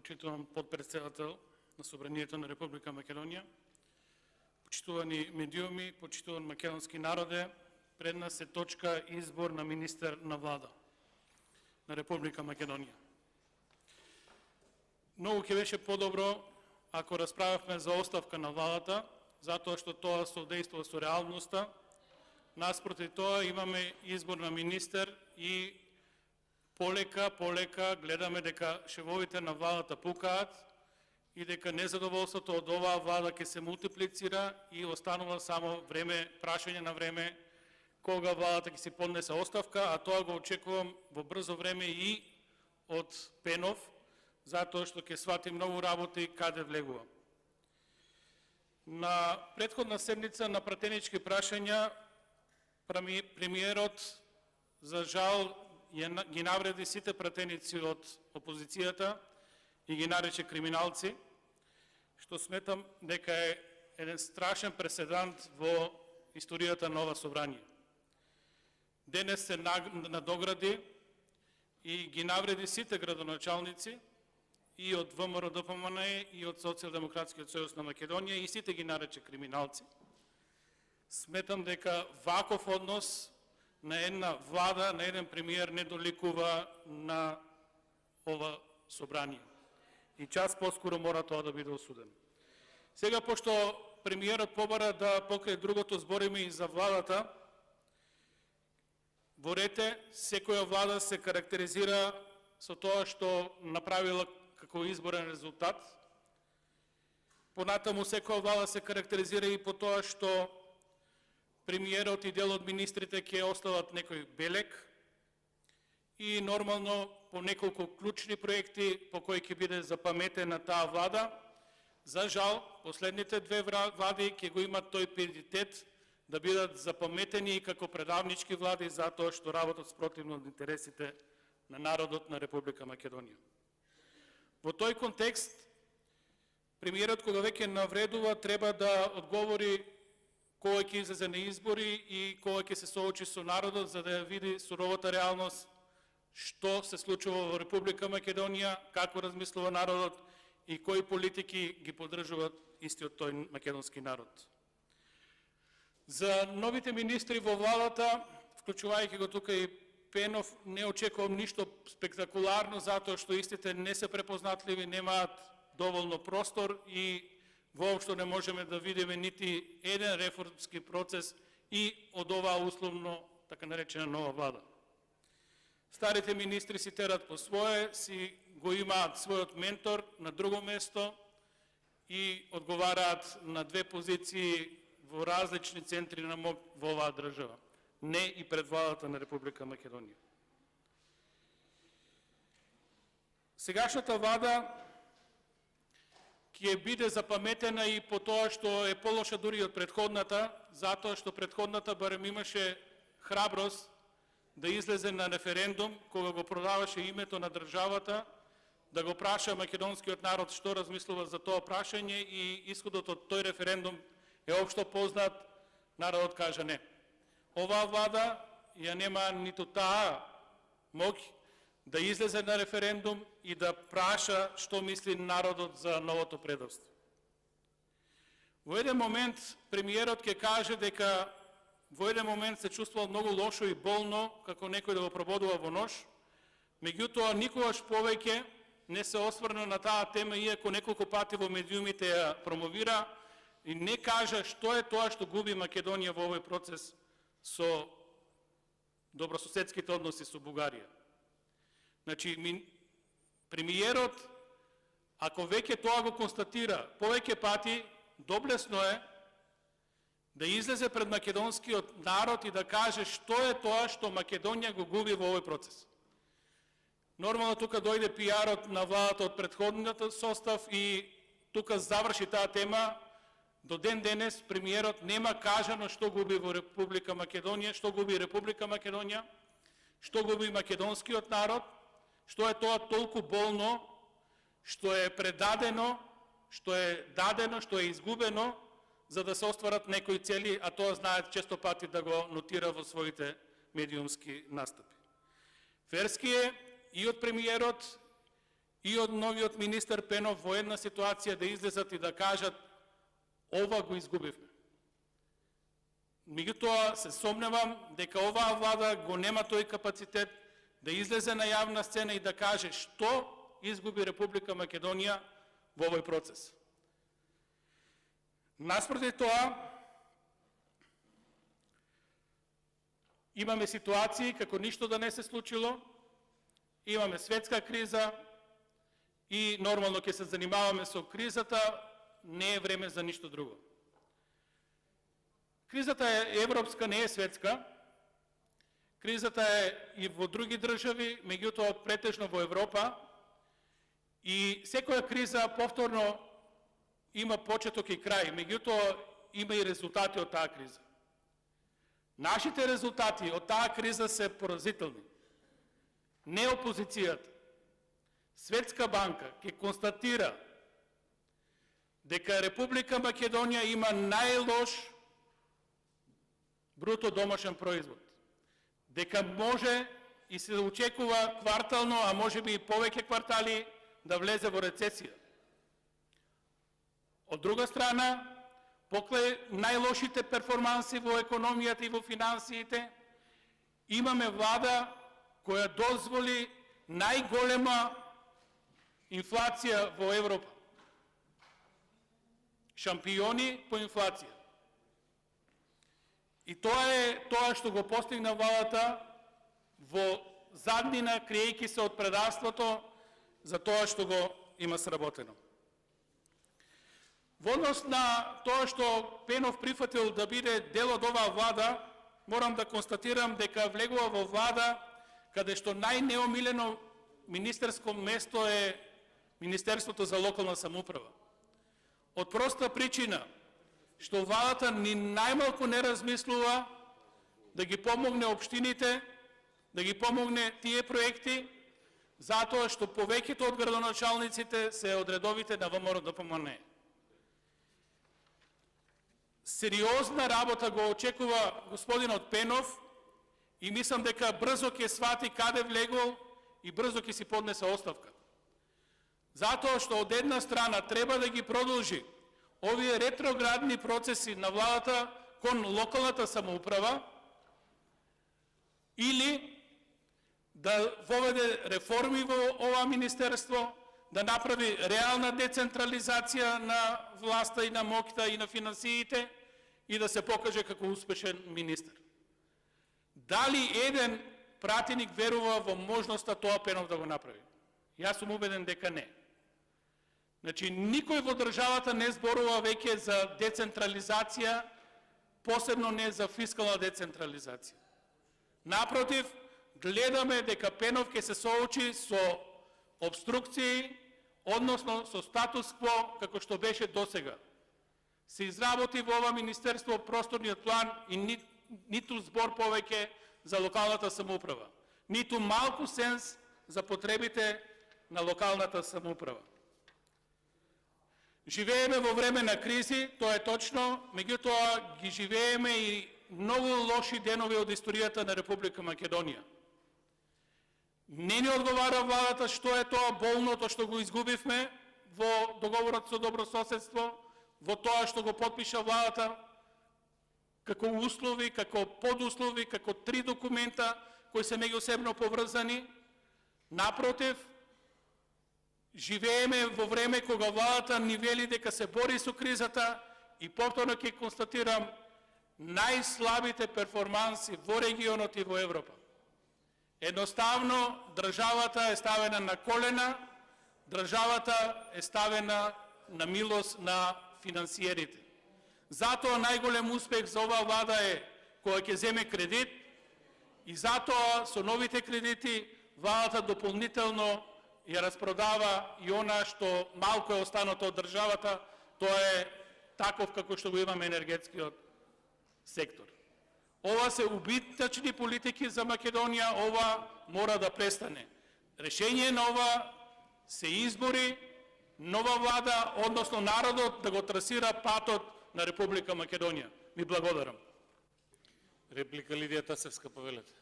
почитуван подпредседател на Собранието на Република Македонија, почитувани медиуми, почитуван македонски народе, пред нас е точка избор на министер на влада на Република Македонија. Многу ќе беше подобро ако расправавме за оставка на владата, затоа што тоа соодействува со реалноста. Наспроти тоа имаме избор на министер и полека гледаме дека шевовите на владата пукаат и дека незадоволството од оваа влада ќе се мултиплицира и останува само време, прашање на време, кога владата ќе си поднесе оставка, а тоа го очекувам во брзо време и од Пенов, затоа што ќе свати многу работи каде влегува. На претходна седница на пратенички прашања премиерот за жал ги навреди сите пратеници од опозицијата и ги нарече криминалци, што сметам дека е еден страшен преседант во историјата на ова собрание. Денес се надогради и ги навреди сите градоначалници и од ВМРО ДПМН и од Социјалдемократскиот сојуз на Македонија и сите ги нарече криминалци. Сметам дека ваков однос на една влада, на еден премиер не доликува на ова собрание. И час поскоро мора тоа да биде осудено. Сега, пошто премиерот побара да покрај другото збориме и за владата, во рете секоја влада се карактеризира со тоа што направила како изборен резултат. Понатаму секоја влада се карактеризира и по тоа што премиерот и дел од министрите ќе остават некој белег и нормално по неколку клучни проекти по кои ќе биде запаметена таа влада. За жал, последните две влади ќе го имат тој приоритет да бидат запаметени и како предавнички влади затоа што работат спротивно од интересите на народот на Република Македонија. Во тој контекст, премиерот кога веќе навредува треба да одговори кога ќе излезе на избори и кога ќе се соочи со народот за да види суровата реалност што се случува во Република Македонија, како размислува народот и кои политики ги поддржуваат истиот тој македонски народ. За новите министри во владата, вклучувајќи го тука и Пенов, не очекувам ништо спектакуларно затоа што истите не се препознатливи, немаат доволно простор и воопшто не можеме да видиме нити еден реформски процес и од оваа условно така наречена нова влада. Старите министри си терат по свое, си го имаат својот ментор на друго место и одговараат на две позиции во различни центри на моќ во оваа држава, не и пред владата на Република Македонија. Сегашната влада ќе биде запаметена и по тоа што е полоша дури од претходната, затоа што претходната барем имаше храброст да излезе на референдум, кога го продаваше името на државата, да го праша македонскиот народ што размислува за тоа прашање и исходот од тој референдум е општо познат, народот кажа не. Оваа влада ја нема ниту таа моќ да излезе на референдум и да праша што мисли народот за новото предавство. Во еден момент премиерот ќе каже дека во еден момент се чувствувал многу лошо и болно, како некој да го прободува во нож, меѓутоа никогаш повеќе не се осврна на таа тема, иако неколку пати во медиумите ја промовира и не кажа што е тоа што губи Македонија во овој процес со добрососедските односи со Бугарија. Значи, премиерот, ако веќе тоа го констатира повеќе пати, доблесно е да излезе пред македонскиот народ и да каже што е тоа што Македонија го губи во овој процес. Нормално тука дојде пиарот на владата од претходниот состав и тука заврши таа тема. До ден денес премиерот нема кажано што губи во Република Македонија, што губи Република Македонија, што губи македонскиот народ, што е тоа толку болно, што е предадено, што е дадено, што е изгубено, за да се остварат некои цели, а тоа знаат често пати да го нотира во своите медиумски настапи. Ферски е и од премиерот и од новиот министер Пенов во една ситуација да излезат и да кажат ова го изгубивме. Меѓутоа се сомневам дека оваа влада го нема тој капацитет да излезе на јавна сцена и да каже што изгуби Република Македонија во овој процес. Наспроти тоа, имаме ситуации како ништо да не се случило, имаме светска криза и нормално ќе се занимаваме со кризата, не е време за ништо друго. Кризата е европска, не е светска. Кризата е и во други држави, меѓутоа претежно во Европа. И секоја криза повторно има почеток и крај, меѓутоа има и резултати од таа криза. Нашите резултати од таа криза се поразителни. Не опозицијата. Светска банка ќе констатира дека Република Македонија има најлош бруто домашен производ. Дека може и се очекува квартално, а може би и повеќе квартали, да влезе во рецесија. Од друга страна, покрај најлошите перформанси во економијата и во финансиите, имаме влада која дозволи најголема инфлација во Европа. Шампиони по инфлација. И тоа е тоа што го постигна владата во заднина, криејќи се од предавството за тоа што го има сработено. Во однос на тоа што Пенов прифатил да биде дел од оваа влада, морам да констатирам дека влегува во влада каде што најнеомилено министерско место е Министерството за локална самоуправа. Од проста причина што владата ни најмалку не размислува да ги помогне општините, да ги помогне тие проекти, затоа што повеќето од градоначалниците се од редовите на ВМРО-ДПМН. Сериозна работа го очекува господинот Пенов и мислам дека брзо ќе свати каде влегол и брзо ќе си поднесе оставка. Затоа што од една страна треба да ги продолжи овие ретроградни процеси на владата кон локалната самоуправа или да воведе реформи во ова министерство, да направи реална децентрализација на власта и на моќта и на финансиите и да се покаже како успешен министер. Дали еден пратеник верува во можноста тоа Пенов да го направи? Јас сум убеден дека не. Значи, никој во државата не зборува веќе за децентрализација, посебно не за фискална децентрализација. Напротив, гледаме дека Пенов ќе се соочи со обструкции, односно со статус-кво како што беше досега. Се изработи во ова министерство просторниот план и ниту збор повеќе за локалната самоуправа, ниту малку сенс за потребите на локалната самоуправа. Живееме во време на кризи, тоа е точно, меѓутоа ги живееме и многу лоши денови од историјата на Република Македонија. Не ни одговара владата што е тоа болното што го изгубивме во договорот со добрососедство, во тоа што го потпиша владата, како услови, како подуслови, како 3 документа кои се меѓусебно поврзани. Напротив, живееме во време кога владата ни вели дека се бори со кризата и повторно ќе констатирам најслабите перформанси во регионот и во Европа. Едноставно, државата е ставена на колена, државата е ставена на милост на финансиерите. Затоа најголем успех за оваа влада е кога ќе земе кредит и затоа со новите кредити владата дополнително ја распродава и она што малку е останато од државата, тоа е таков како што го имаме енергетскиот сектор. Ова се убитачни политики за Македонија, ова мора да престане. Решение на ова се избори, нова влада, односно народот да го трасира патот на Република Македонија. Ви благодарам. Реплика Лидија Тасевска, повелете.